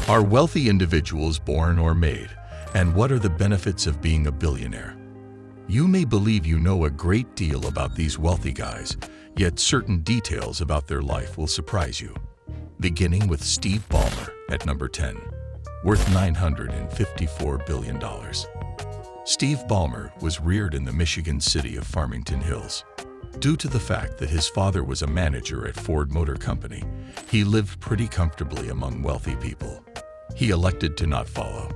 Are wealthy individuals born or made? And what are the benefits of being a billionaire? You may believe you know a great deal about these wealthy guys, yet certain details about their life will surprise you. Beginning with Steve Ballmer at number 10, worth $954 billion. Steve Ballmer was reared in the Michigan city of Farmington Hills. Due to the fact that his father was a manager at Ford Motor Company, he lived pretty comfortably among wealthy people. He elected to not follow.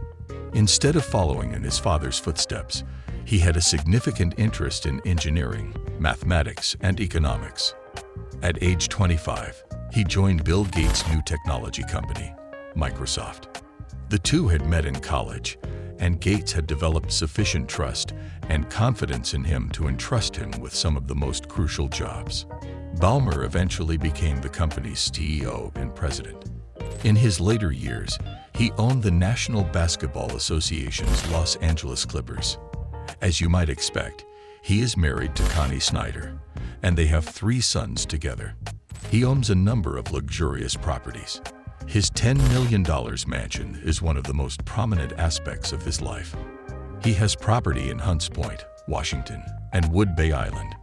Instead of following in his father's footsteps, he had a significant interest in engineering, mathematics, and economics. At age 25, he joined Bill Gates' new technology company, Microsoft. The two had met in college, and Gates had developed sufficient trust and confidence in him to entrust him with some of the most crucial jobs. Ballmer eventually became the company's CEO and president. In his later years, he owned the National Basketball Association's Los Angeles Clippers. As you might expect, he is married to Connie Snyder, and they have 3 sons together. He owns a number of luxurious properties. His $10 million mansion is one of the most prominent aspects of his life. He has property in Hunts Point, Washington, and Wood Bay Island.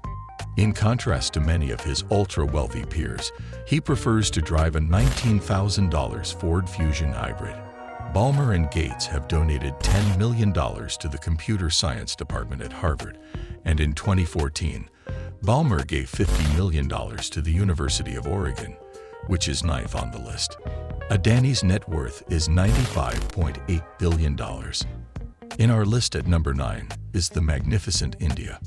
In contrast to many of his ultra-wealthy peers, he prefers to drive a $19,000 Ford Fusion hybrid. Ballmer and Gates have donated $10 million to the Computer Science Department at Harvard, and in 2014, Ballmer gave $50 million to the University of Oregon, which is 9th on the list. Adani's net worth is $95.8 billion. In our list at number 9 is the magnificent India.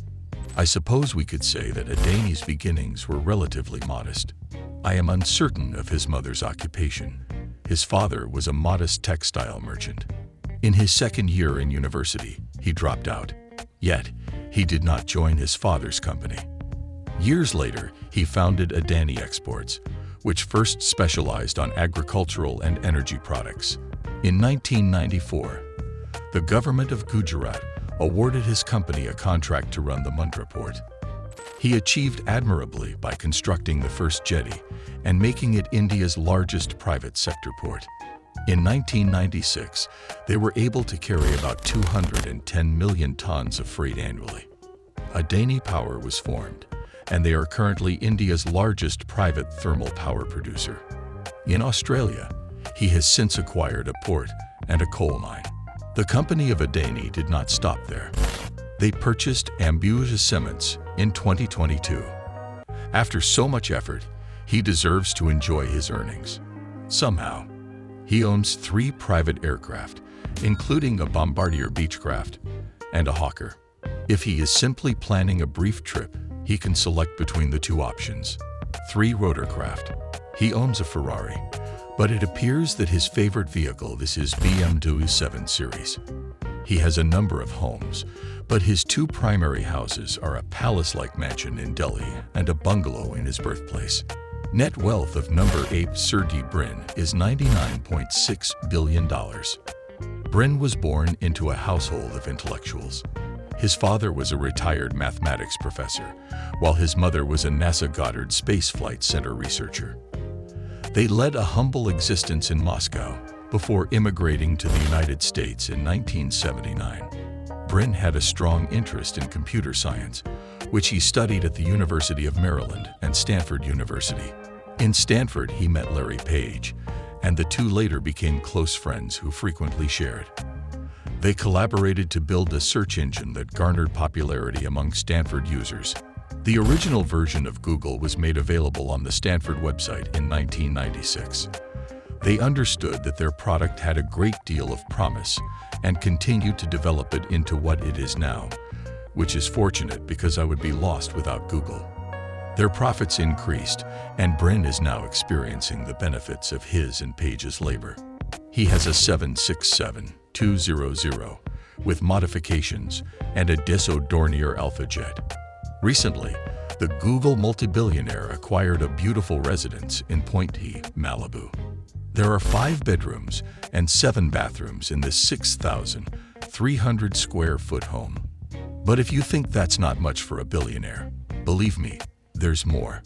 I suppose we could say that Adani's beginnings were relatively modest. I am uncertain of his mother's occupation. His father was a modest textile merchant. In his second year in university, he dropped out. Yet, he did not join his father's company. Years later, he founded Adani Exports, which first specialized on agricultural and energy products. In 1994, the government of Gujarat awarded his company a contract to run the Mundra port. He achieved admirably by constructing the first jetty and making it India's largest private sector port. In 1996, they were able to carry about 210 million tons of freight annually. Adani Power was formed, and they are currently India's largest private thermal power producer. In Australia, he has since acquired a port and a coal mine. The company of Adani did not stop there. They purchased Ambuja Cements in 2022. After so much effort, he deserves to enjoy his earnings. Somehow, he owns 3 private aircraft, including a Bombardier Beechcraft and a Hawker. If he is simply planning a brief trip, he can select between the 2 options. 3 rotorcraft. He owns a Ferrari, but it appears that his favorite vehicle is his BMW 7 Series. He has a number of homes, but his 2 primary houses are a palace-like mansion in Delhi and a bungalow in his birthplace. Net wealth of number 8 Sergey Brin is $99.6 billion. Brin was born into a household of intellectuals. His father was a retired mathematics professor, while his mother was a NASA Goddard Space Flight Center researcher. They led a humble existence in Moscow before immigrating to the United States in 1979. Brin had a strong interest in computer science, which he studied at the University of Maryland and Stanford University. In Stanford, he met Larry Page, and the two later became close friends who frequently shared. They collaborated to build a search engine that garnered popularity among Stanford users. The original version of Google was made available on the Stanford website in 1996. They understood that their product had a great deal of promise and continued to develop it into what it is now, which is fortunate because I would be lost without Google. Their profits increased, and Brin is now experiencing the benefits of his and Page's labor. He has a 767-200 with modifications and a Dassault Dornier Alpha Jet. Recently, the Google multi-billionaire acquired a beautiful residence in Point T, Malibu. There are 5 bedrooms and 7 bathrooms in this 6,300 square foot home. But if you think that's not much for a billionaire, believe me, there's more.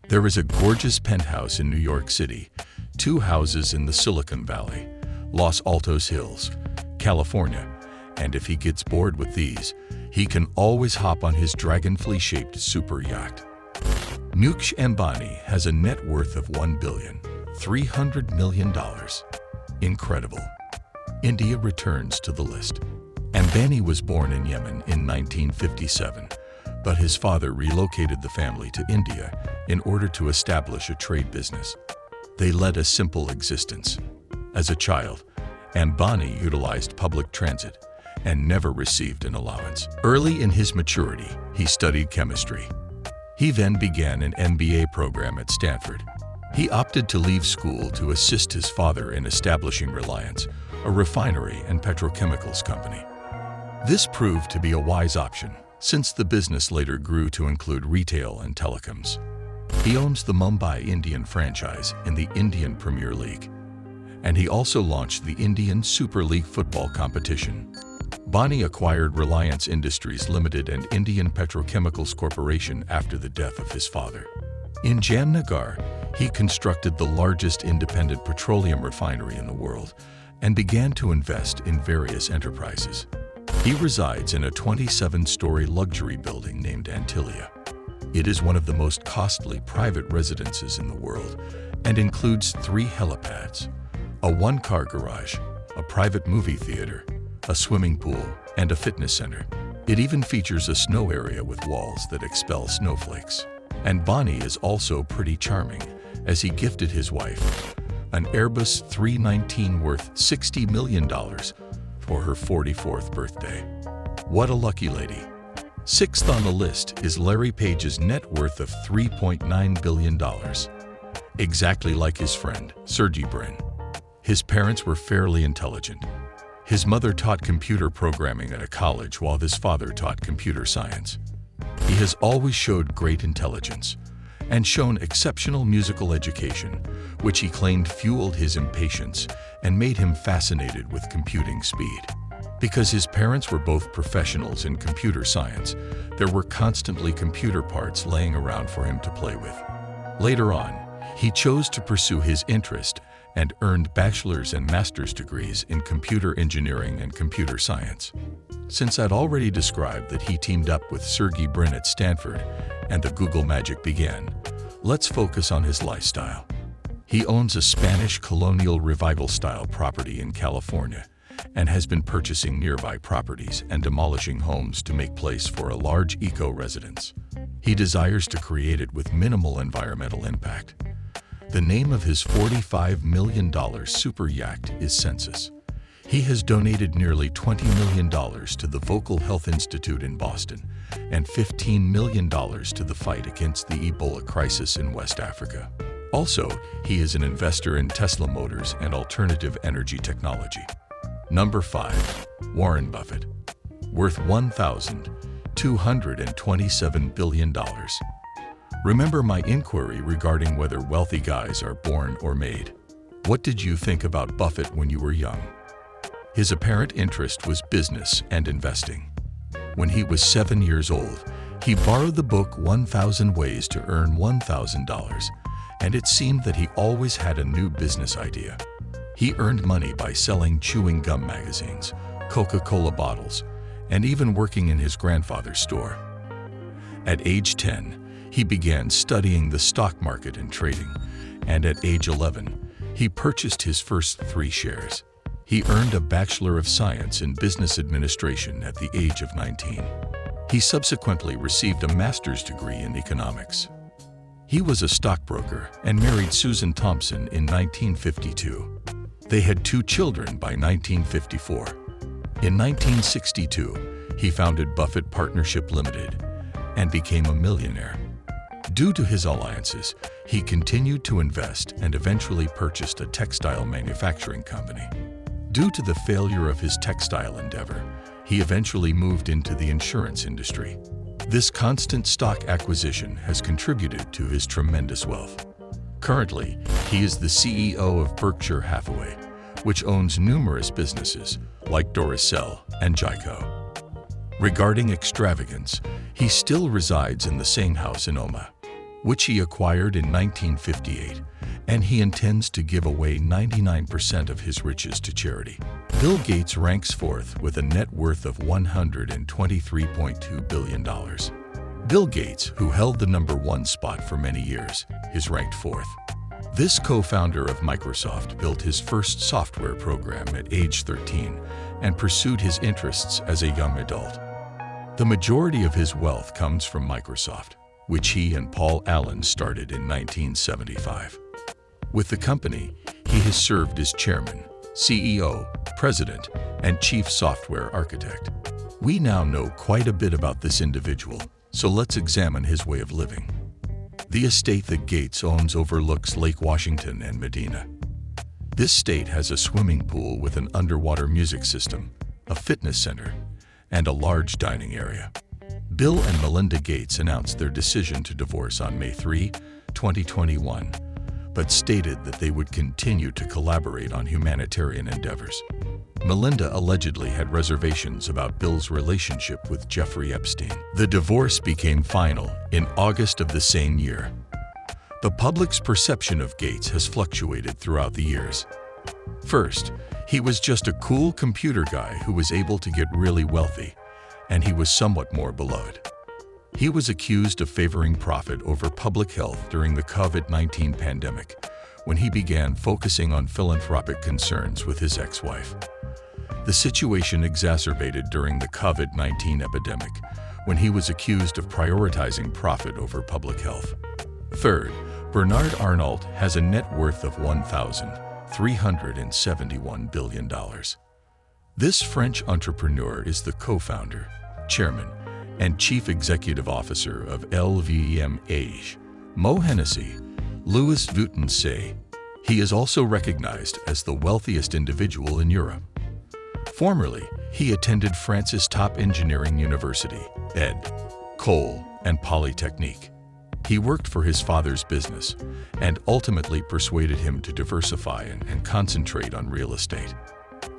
There is a gorgeous penthouse in New York City, 2 houses in the Silicon Valley, Los Altos Hills, California, and if he gets bored with these, he can always hop on his dragonfly-shaped super yacht. Mukesh Ambani has a net worth of $1,300 billion. Incredible. India returns to the list. Ambani was born in Yemen in 1957, but his father relocated the family to India in order to establish a trade business. They led a simple existence. As a child, Ambani utilized public transit and never received an allowance. Early in his maturity, he studied chemistry. He then began an MBA program at Stanford. He opted to leave school to assist his father in establishing Reliance, a refinery and petrochemicals company. This proved to be a wise option, since the business later grew to include retail and telecoms. He owns the Mumbai Indian franchise in the Indian Premier League, and he also launched the Indian Super League football competition. Ambani acquired Reliance Industries Limited and Indian Petrochemicals Corporation after the death of his father. In Jamnagar, he constructed the largest independent petroleum refinery in the world and began to invest in various enterprises. He resides in a 27-story luxury building named Antilia. It is one of the most costly private residences in the world and includes 3 helipads, a 1-car garage, a private movie theater, a swimming pool, and a fitness center. It even features a snow area with walls that expel snowflakes. And Ambani is also pretty charming, as he gifted his wife an Airbus 319 worth $60 million for her 44th birthday. What a lucky lady. 6th on the list is Larry Page's net worth of $3.9 billion. Exactly like his friend, Sergey Brin. His parents were fairly intelligent. His mother taught computer programming at a college while his father taught computer science. He has always showed great intelligence and shown exceptional musical education, which he claimed fueled his impatience and made him fascinated with computing speed. Because his parents were both professionals in computer science, there were constantly computer parts laying around for him to play with. Later on, he chose to pursue his interest and earned bachelor's and master's degrees in computer engineering and computer science. Since I'd already described that he teamed up with Sergey Brin at Stanford and the Google magic began, let's focus on his lifestyle. He owns a Spanish colonial revival-style property in California and has been purchasing nearby properties and demolishing homes to make place for a large eco-residence. He desires to create it with minimal environmental impact. The name of his $45 million super yacht is Census. He has donated nearly $20 million to the Vocal Health Institute in Boston and $15 million to the fight against the Ebola crisis in West Africa. Also, he is an investor in Tesla Motors and alternative energy technology. Number 5. Warren Buffett. Worth $1,227 billion. Remember my inquiry regarding whether wealthy guys are born or made? What did you think about Buffett when you were young? His apparent interest was business and investing. When he was 7 years old, he borrowed the book 1,000 Ways to Earn $1,000, and it seemed that he always had a new business idea. He earned money by selling chewing gum magazines, Coca-Cola bottles, and even working in his grandfather's store. At age 10, he began studying the stock market and trading, and at age 11, he purchased his first 3 shares. He earned a Bachelor of Science in Business Administration at the age of 19. He subsequently received a master's degree in economics. He was a stockbroker and married Susan Thompson in 1952. They had 2 children by 1954. In 1962, he founded Buffett Partnership Limited and became a millionaire. Due to his alliances, he continued to invest and eventually purchased a textile manufacturing company. Due to the failure of his textile endeavor, he eventually moved into the insurance industry. This constant stock acquisition has contributed to his tremendous wealth. Currently, he is the CEO of Berkshire Hathaway, which owns numerous businesses like Duracell and Geico. Regarding extravagance, he still resides in the same house in Oma, which he acquired in 1958 and he intends to give away 99% of his riches to charity. Bill Gates ranks fourth with a net worth of $123.2 billion. Bill Gates, who held the #1 spot for many years, is ranked fourth. This co-founder of Microsoft built his first software program at age 13 and pursued his interests as a young adult. The majority of his wealth comes from Microsoft, which he and Paul Allen started in 1975. With the company, he has served as chairman, CEO, president, and chief software architect. We now know quite a bit about this individual, so let's examine his way of living. The estate that Gates owns overlooks Lake Washington and Medina. This estate has a swimming pool with an underwater music system, a fitness center, and a large dining area. Bill and Melinda Gates announced their decision to divorce on May 3, 2021, but stated that they would continue to collaborate on humanitarian endeavors. Melinda allegedly had reservations about Bill's relationship with Jeffrey Epstein. The divorce became final in August of the same year. The public's perception of Gates has fluctuated throughout the years. First, he was just a cool computer guy who was able to get really wealthy, and he was somewhat more beloved. He was accused of favoring profit over public health during the COVID-19 pandemic, when he began focusing on philanthropic concerns with his ex-wife. The situation exacerbated during the COVID-19 epidemic, when he was accused of prioritizing profit over public health. Third, Bernard Arnault has a net worth of $1,371 billion. This French entrepreneur is the co-founder, chairman, and chief executive officer of LVMH, Mo Hennessy, Louis Vuitton. He is also recognized as the wealthiest individual in Europe. Formerly, he attended France's top engineering university, École and Polytechnique. He worked for his father's business and ultimately persuaded him to diversify and concentrate on real estate.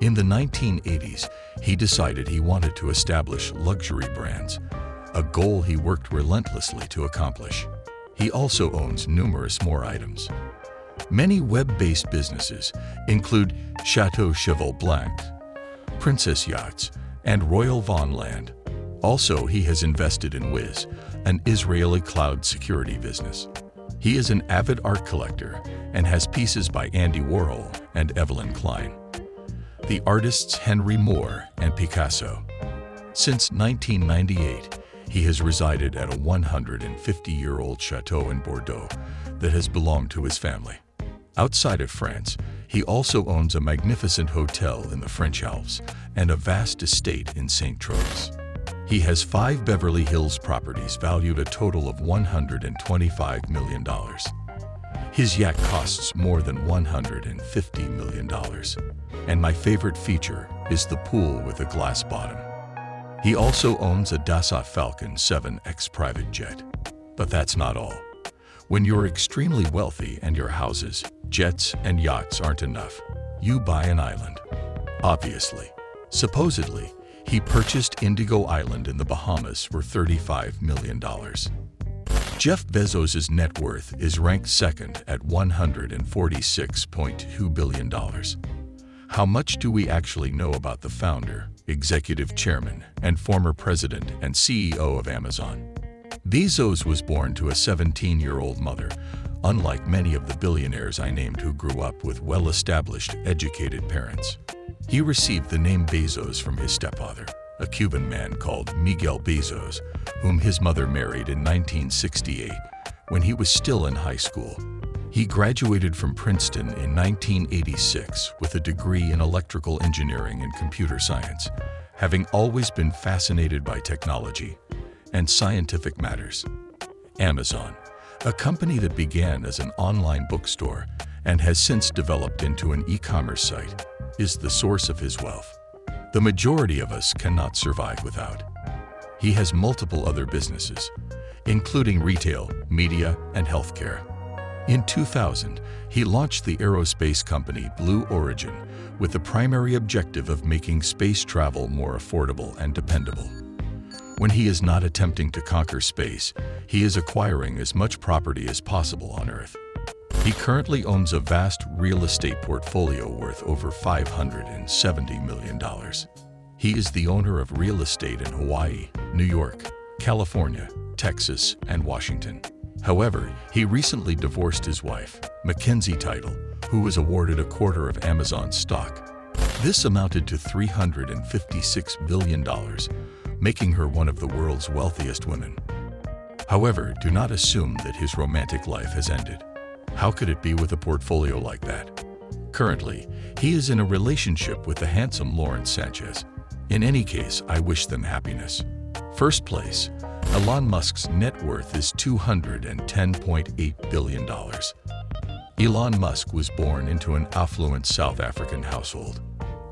In the 1980s, he decided he wanted to establish luxury brands, a goal he worked relentlessly to accomplish. He also owns numerous more items. Many web-based businesses include Chateau Cheval Blanc, Princess Yachts, and Royal Von Land. Also, he has invested in Wiz, an Israeli cloud security business. He is an avid art collector and has pieces by Andy Warhol and Evelyn Klein, the artists Henry Moore and Picasso. Since 1998, he has resided at a 150-year-old chateau in Bordeaux that has belonged to his family. Outside of France, he also owns a magnificent hotel in the French Alps and a vast estate in St. Tropez. He has 5 Beverly Hills properties valued a total of $125 million. His yacht costs more than $150 million. And my favorite feature is the pool with a glass bottom. He also owns a Dassault Falcon 7X private jet. But that's not all. When you're extremely wealthy and your houses, jets, and yachts aren't enough, you buy an island. Obviously. Supposedly, he purchased Indigo Island in the Bahamas for $35 million. Jeff Bezos' net worth is ranked second at $146.2 billion. How much do we actually know about the founder, executive chairman, and former president and CEO of Amazon? Bezos was born to a 17-year-old mother, unlike many of the billionaires I named who grew up with well-established, educated parents. He received the name Bezos from his stepfather, a Cuban man called Miguel Bezos, whom his mother married in 1968 when he was still in high school. He graduated from Princeton in 1986 with a degree in electrical engineering and computer science, having always been fascinated by technology and scientific matters. Amazon, a company that began as an online bookstore and has since developed into an e-commerce site, is the source of his wealth. The majority of us cannot survive without. He has multiple other businesses, including retail, media, and healthcare. In 2000, he launched the aerospace company Blue Origin with the primary objective of making space travel more affordable and dependable. When he is not attempting to conquer space, he is acquiring as much property as possible on Earth. He currently owns a vast real estate portfolio worth over $570 million. He is the owner of real estate in Hawaii, New York, California, Texas, and Washington. However, he recently divorced his wife, Mackenzie Title, who was awarded a quarter of Amazon's stock. This amounted to $356 billion, making her one of the world's wealthiest women. However, do not assume that his romantic life has ended. How could it be with a portfolio like that? Currently, he is in a relationship with the handsome Lawrence Sanchez. In any case, I wish them happiness. First place, Elon Musk's net worth is $210.8 billion. Elon Musk was born into an affluent South African household.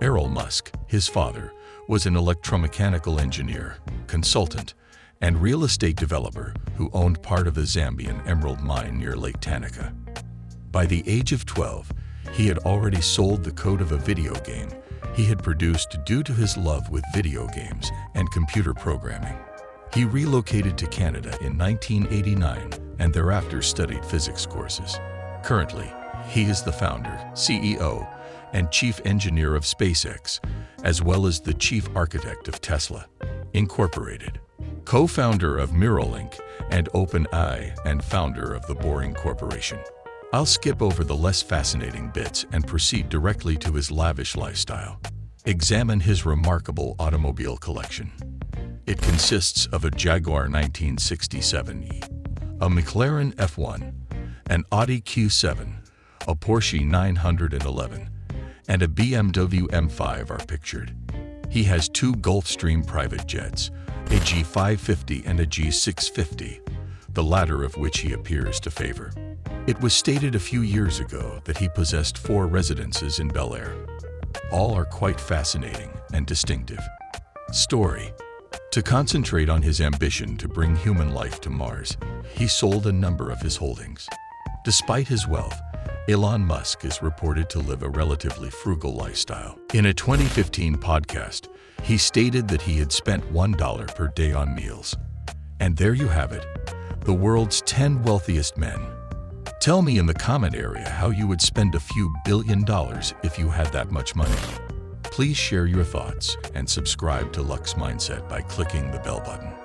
Errol Musk, his father, was an electromechanical engineer, consultant, and real estate developer who owned part of the Zambian emerald mine near Lake Tanganyika. By the age of 12, he had already sold the code of a video game he had produced due to his love with video games and computer programming. He relocated to Canada in 1989 and thereafter studied physics courses. Currently, he is the founder, CEO, and chief engineer of SpaceX, as well as the chief architect of Tesla, Incorporated, co-founder of Neuralink and OpenAI, and founder of the Boring Corporation. I'll skip over the less fascinating bits and proceed directly to his lavish lifestyle. Examine his remarkable automobile collection. It consists of a Jaguar 1967E, a McLaren F1, an Audi Q7, a Porsche 911, and a BMW M5 are pictured. He has two Gulfstream private jets, a G550 and a G650, the latter of which he appears to favor. It was stated a few years ago that he possessed 4 residences in Bel Air. All are quite fascinating and distinctive. Story. To concentrate on his ambition to bring human life to Mars, he sold a number of his holdings. Despite his wealth, Elon Musk is reported to live a relatively frugal lifestyle. In a 2015 podcast, he stated that he had spent $1 per day on meals. And there you have it, the world's 10 wealthiest men. Tell me in the comment area how you would spend a few $billion if you had that much money. Please share your thoughts and subscribe to Luxe Mindset by clicking the bell button.